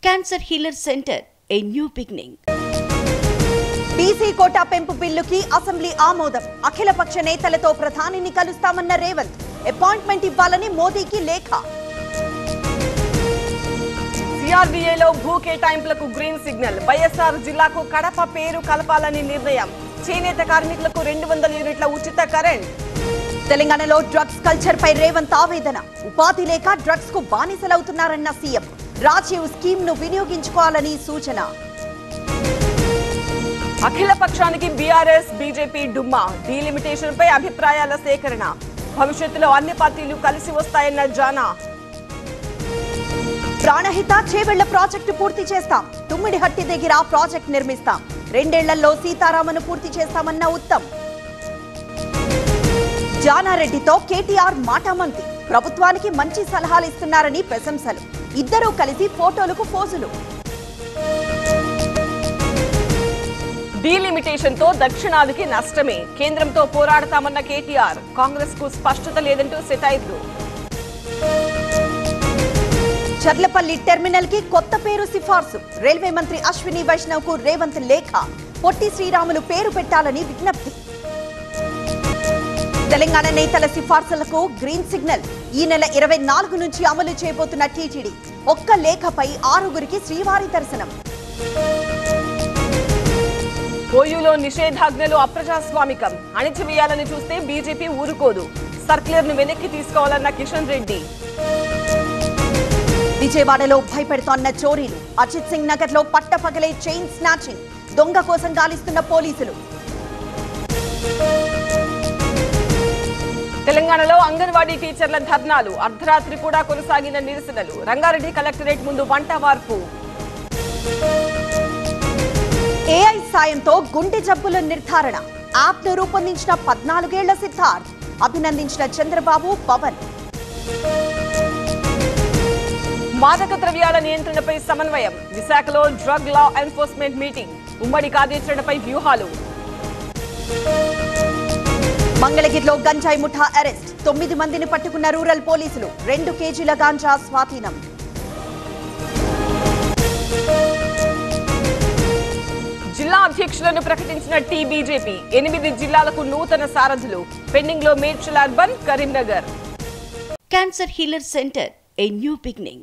Cancer Healer Center, a new beginning. BC quota పెంపు బిల్లుకి assembly ఆమోదం. అఖిలపక్ష నేతలతో ప్రధానిని కలుస్తామన్న రేవంత్. అపాయింట్మెంట్ ఇవ్వాలని మోదీకి లేఖ. సిఆర్డీఏలో భూ కేటాయింపులకు గ్రీన్ సిగ్నల్. వైఎస్ఆర్ జిల్లాకు కడప పేరు కలపాలని నిర్ణయం. చేనేత కార్మికులకు 200 యూనిట్ల ఉచిత కరెంట్. తెలంగాణలో డ్రగ్స్ కల్చర్ పై రేవంత్ ఆవేదన. ఉపాధి లేక డ్రగ్స్ కు బానిసలవుతున్నారన్న సీఎం. రాజీవ్ స్కీమ్ ను వినియోగించుకోవాలని సూచన. అఖిల పక్షానికి బీఆర్ఎస్ బీజేపీ డుమ్మా. డీలిమిటేషన్ పై అభిప్రాయాల సేకరణ. భవిష్యత్తులో అన్ని పార్టీలు కలిసి వస్తాయన్న జానా. ప్రాణహిత చేవెళ్ల ప్రాజెక్టు పూర్తి చేస్తాం. తుమ్మిడిహట్టి దగ్గర ప్రాజెక్ట్ నిర్మిస్తాం. 2 ఏళ్లలో సీతారామను పూర్తి చేస్తామన్న ఉత్తమ్. జానారెడ్డితో కేటీఆర్ మాటామంతి. ప్రభుత్వానికి మంచి సలహాలు ఇస్తున్నారని ప్రశంసలు. ఇద్దరూ కలిసి ఫోటోలకు పోజులు. డీలిమిటేషన్ తో దక్షిణాదికి నష్టమే. కేంద్రంతో పోరాడతామన్న కేటీఆర్. కాంగ్రెస్ కు స్పష్టత లేదంటూ సెటైర్లు. చర్లపల్లి టెర్మినల్ కి కొత్త పేరు సిఫార్సు. రైల్వే మంత్రి అశ్విని వైష్ణవ్ కు రేవంత్ లేఖ. పొట్టి శ్రీరాములు పేరు పెట్టాలని విజ్ఞప్తి. తెలంగాణ నేతల సిఫార్సులకు గ్రీన్ సిగ్నల్. ఈ నెల 24 నుంచి అమలు చేయబోతున్న టీటీడీ. ఒక్క లేఖపై 6గురికి శ్రీవారి దర్శనం. ఓయూలో నిషేధాజ్ఞలు అప్రజాస్వామికం. అణిచివేయాలని చూస్తే బీజేపీ ఊరుకోదు. సర్క్యులర్ ను వెనక్కి తీసుకోవాలన్న కిషన్ రెడ్డి. విజయవాడలో భయపెడుతోన్న చోరీలు. అజిత్ సింగ్ నగర్ లో పట్టపగలే చైన్ స్నాచింగ్. దొంగ కోసం గాలిస్తున్న పోలీసులు. తెలంగాణలో అంగన్వాడీ టీచర్ల ధర్నాలు. అర్ధరాత్రి కూడా కొనసాగిన నిరసనలు. రంగారెడ్డి కలెక్టరేట్ ముందు వంట వార్పు. ఏఐ సాయంతో గుండె జబ్బుల నిర్ధారణ. యాప్ ను రూపొందించిన 14 ఏళ్ల సిద్ధార్థ్. అభినందించిన చంద్రబాబు, పవన్. మాదక ద్రవ్యాల నియంత్రణపై సమన్వయం. విశాఖలో డ్రగ్ లా ఎన్ఫోర్స్మెంట్ మీటింగ్. ఉమ్మడి కార్యాచరణపై వ్యూహాలు. మంగళగిరిలో గంజాయి ముఠా అరెస్ట్. 9 మందిని పట్టుకున్న రూరల్ పోలీసులు. 2 కేజీల గాంజా స్వాధీనం. జిల్లా అధ్యక్షులను ప్రకటించిన టీబీజేపీ. 8 జిల్లాలకు నూతన సారథులు. పెండింగ్ లో Medchal urban, Karimnagar. Cancer Healer Center, a new beginning.